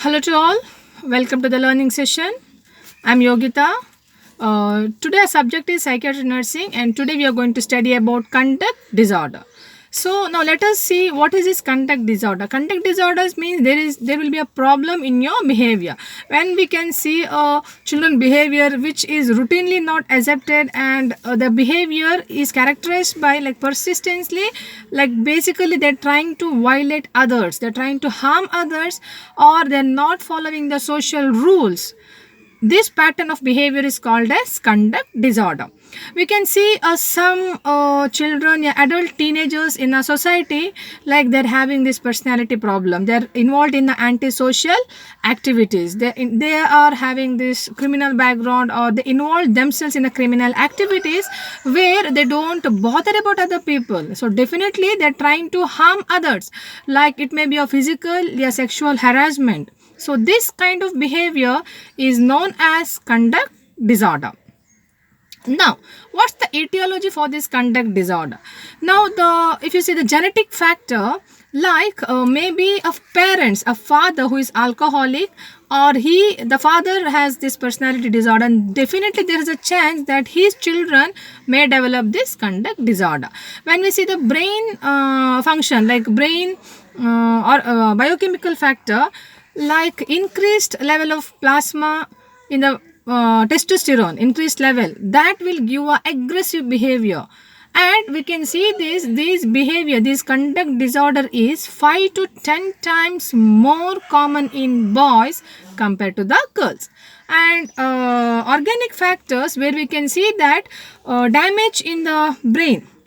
Hello to all. Welcome to the learning session. I'm Yogita. Today our subject is psychiatry nursing, and today we are going to study about conduct disorder. So now let us see what is this conduct disorder. Conduct disorders means there will be a problem in your behavior. When we can see children behavior which is routinely not accepted, and the behavior is characterized by like persistently, like basically they're trying to violate others, they're trying to harm others, or they're not following the social rules. This pattern of behavior is called as conduct disorder. We can see some children, yeah, adult teenagers in a society, like they're having this personality problem. They're involved in the antisocial activities. They are having this criminal background, or they involve themselves in the criminal activities where they don't bother about other people. So definitely they're trying to harm others, like it may be a physical, yeah, sexual harassment. So this kind of behavior is known as conduct disorder. Now, what's the etiology for this conduct disorder? Now, the if you see the genetic factor, like maybe of parents, a father who is alcoholic, or the father has this personality disorder, and definitely there is a chance that his children may develop this conduct disorder. When we see the brain function, like brain or biochemical factor, like increased level of plasma in the testosterone, increased level, that will give a aggressive behavior. And we can see this behavior, this conduct disorder is 5 to 10 times more common in boys compared to the girls. And organic factors, where we can see that damage in the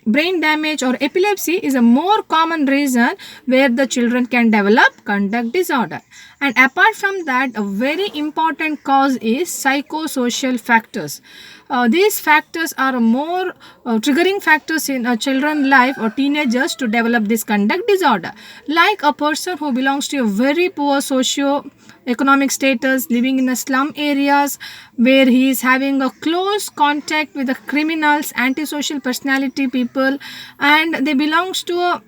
brain damage or epilepsy is a more common reason where the children can develop conduct disorder. And apart from that, a very important cause is psychosocial factors. These factors are more triggering factors in a children's life or teenagers to develop this conduct disorder. Like a person who belongs to a very poor socio economic status, living in the slum areas, where he is having a close contact with the criminals, antisocial personality people, and they belongs to a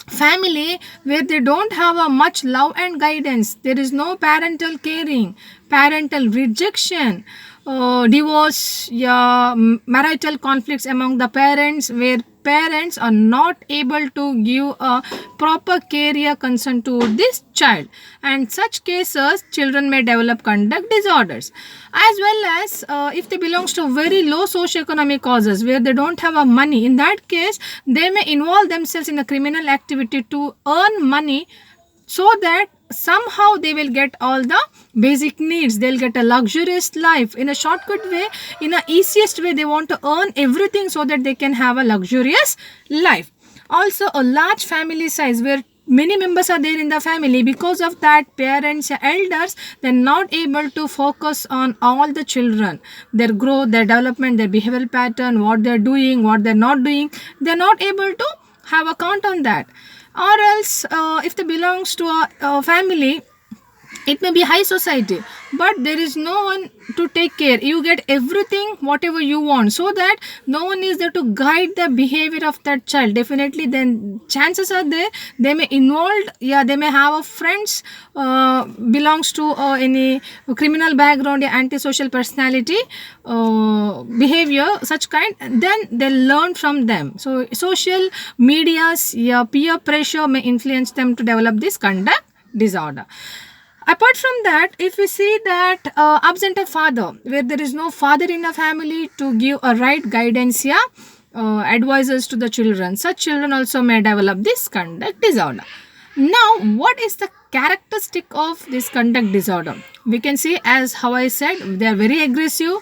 family where they don't have a much love and guidance. There is no parental caring, parental rejection, divorce, yeah, marital conflicts among the parents, where parents are not able to give a proper career concern to this child. And such cases children may develop conduct disorders. As well as if they belongs to very low socioeconomic causes where they don't have a money, in that case they may involve themselves in a criminal activity to earn money, so that somehow they will get all the basic needs, they'll get a luxurious life in a shortcut way, in a easiest way. They want to earn everything so that they can have a luxurious life. Also a large family size where many members are there in the family, because of that parents, elders, they're not able to focus on all the children, their growth, their development, their behavioral pattern, what they're doing, what they're not doing. They're not able to have a count on that. Or else if they belongs to a family, it may be high society, but there is no one to take care. You get everything whatever you want, so that no one is there to guide the behavior of that child. Definitely then chances are there they may involved, yeah, they may have a friends belongs to any criminal background, yeah, antisocial personality behavior, such kind, then they learn from them. So social medias, yeah, peer pressure may influence them to develop this conduct disorder. Apart from that, if we see that absent a father, where there is no father in a family to give a right guidance, yeah, advisors to the children, such children also may develop this conduct disorder. Now, what is the characteristic of this conduct disorder? We can see, as how I said, they are very aggressive.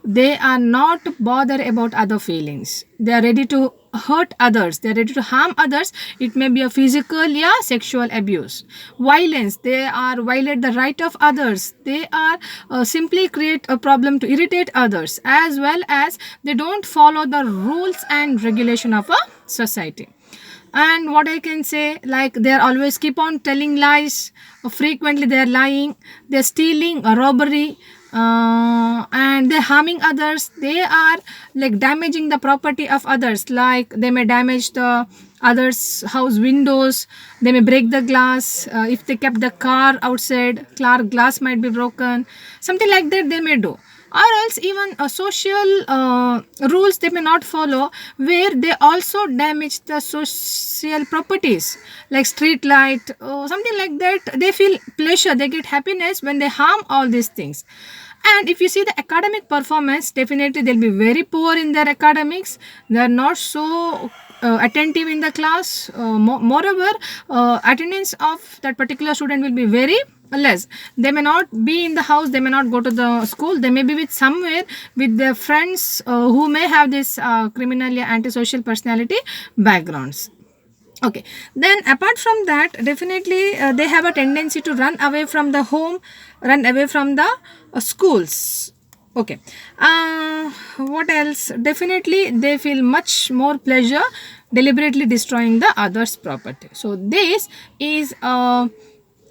They are not bothered about other feelings. They are ready to hurt others. They are ready to harm others. It may be a physical, yeah, sexual abuse, violence. They are violate the right of others. They are simply create a problem to irritate others, as well as they don't follow the rules and regulation of a society. And what I can say, like they are always keep on telling lies, frequently they are lying, they are stealing, a robbery, and they're harming others. They are like damaging the property of others, like they may damage the others house windows, they may break the glass. If they kept the car outside, car glass might be broken, something like that they may do. Or else even social rules they may not follow, where they also damage the social properties like street light, something like that. They feel pleasure, they get happiness when they harm all these things. And if you see the academic performance, definitely they'll be very poor in their academics. They're not so attentive in the class. Moreover, attendance of that particular student will be very less. They may not be in the house, they may not go to the school, they may be with somewhere with their friends who may have this criminal or antisocial personality backgrounds. Okay, then apart from that, definitely they have a tendency to run away from the home, run away from the schools. Okay, what else? Definitely they feel much more pleasure deliberately destroying the other's property. So this is a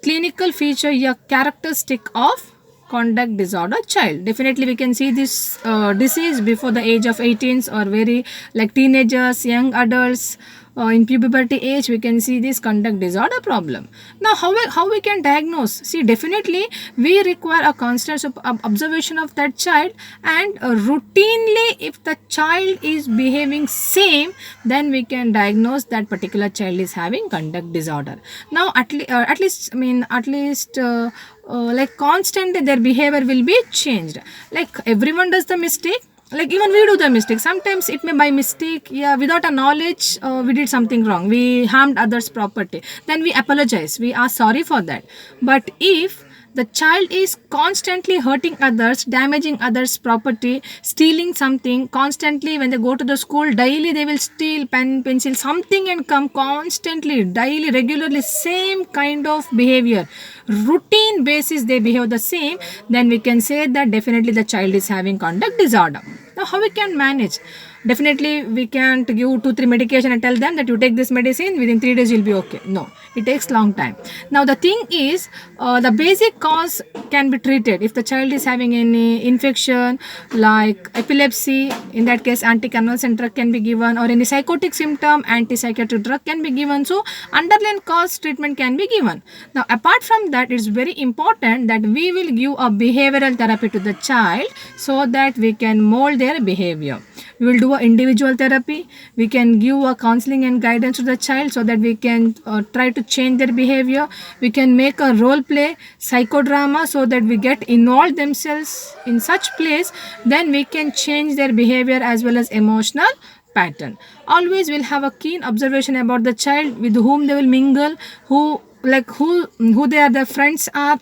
clinical feature, a characteristic of conduct disorder child. Definitely we can see this disease before the age of 18s, or very like teenagers, young adults, in puberty age we can see this conduct disorder problem. Now how we can diagnose? See, definitely we require a constant observation of that child, and routinely if the child is behaving same, then we can diagnose that particular child is having conduct disorder. Now at least like constantly their behavior will be changed. Like everyone does the mistake, like even we do the mistake. Sometimes it may by mistake, yeah, without a knowledge, we did something wrong, we harmed others property, then we apologize, we are sorry for that. But if the child is constantly hurting others, damaging others property, stealing something constantly, when they go to the school daily they will steal pen, pencil, something, and come constantly, daily, regularly, same kind of behavior, routine basis they behave the same, then we can say that definitely the child is having conduct disorder. Now how we can manage? Definitely we can't give 2-3 medication and tell them that you take this medicine, within 3 days you'll be okay. No, it takes long time. Now the thing is, the basic cause can be treated. If the child is having any infection like epilepsy, in that case anticonvulsant drug can be given, or any psychotic symptom, antipsychotic drug can be given. So underlying cause treatment can be given. Now apart from that, it's very important that we will give a behavioral therapy to the child so that we can mold their behavior. We will do a individual therapy, we can give a counseling and guidance to the child so that we can try to change their behavior. We can make a role play psychodrama so that we get involved themselves in such place, then we can change their behavior as well as emotional pattern. Always will have a keen observation about the child, with whom they will mingle, who their friends are,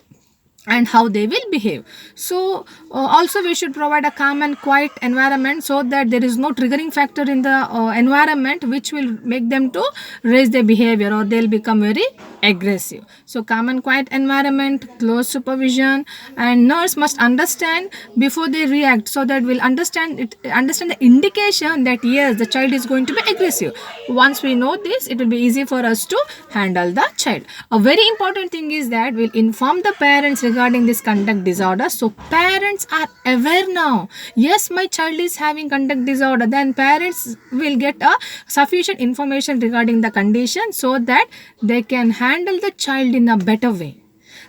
and how they will behave. So also we should provide a calm and quiet environment so that there is no triggering factor in the environment which will make them to raise their behavior, or they'll become very aggressive. So calm and quiet environment, close supervision, and nurse must understand before they react, so that we'll understand the indication that yes, the child is going to be aggressive. Once we know this, it will be easy for us to handle the child. A very important thing is that we'll inform the parents regarding this conduct disorder, so parents are aware now. Yes, my child is having conduct disorder, then parents will get a sufficient information regarding the condition so that they can handle the child in a better way.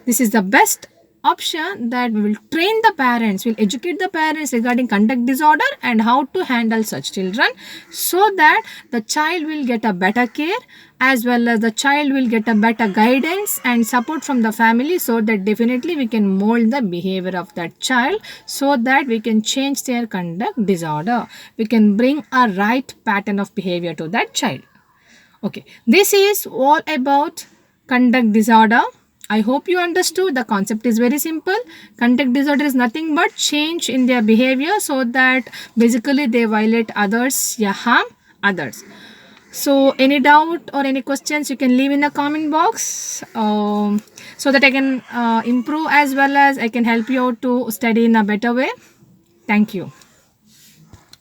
This is the best option, that we will train the parents, will educate the parents regarding conduct disorder and how to handle such children, so that the child will get a better care, as well as the child will get a better guidance and support from the family, so that definitely we can mold the behavior of that child, so that we can change their conduct disorder. We can bring a right pattern of behavior to that child. Okay, this is all about conduct disorder. I hope you understood. The concept is very simple. Conduct disorder is nothing but change in their behavior, so that basically they violate others, yeah, harm others. So any doubt or any questions you can leave in the comment box, so that I can improve, as well as I can help you out to study in a better way. Thank you.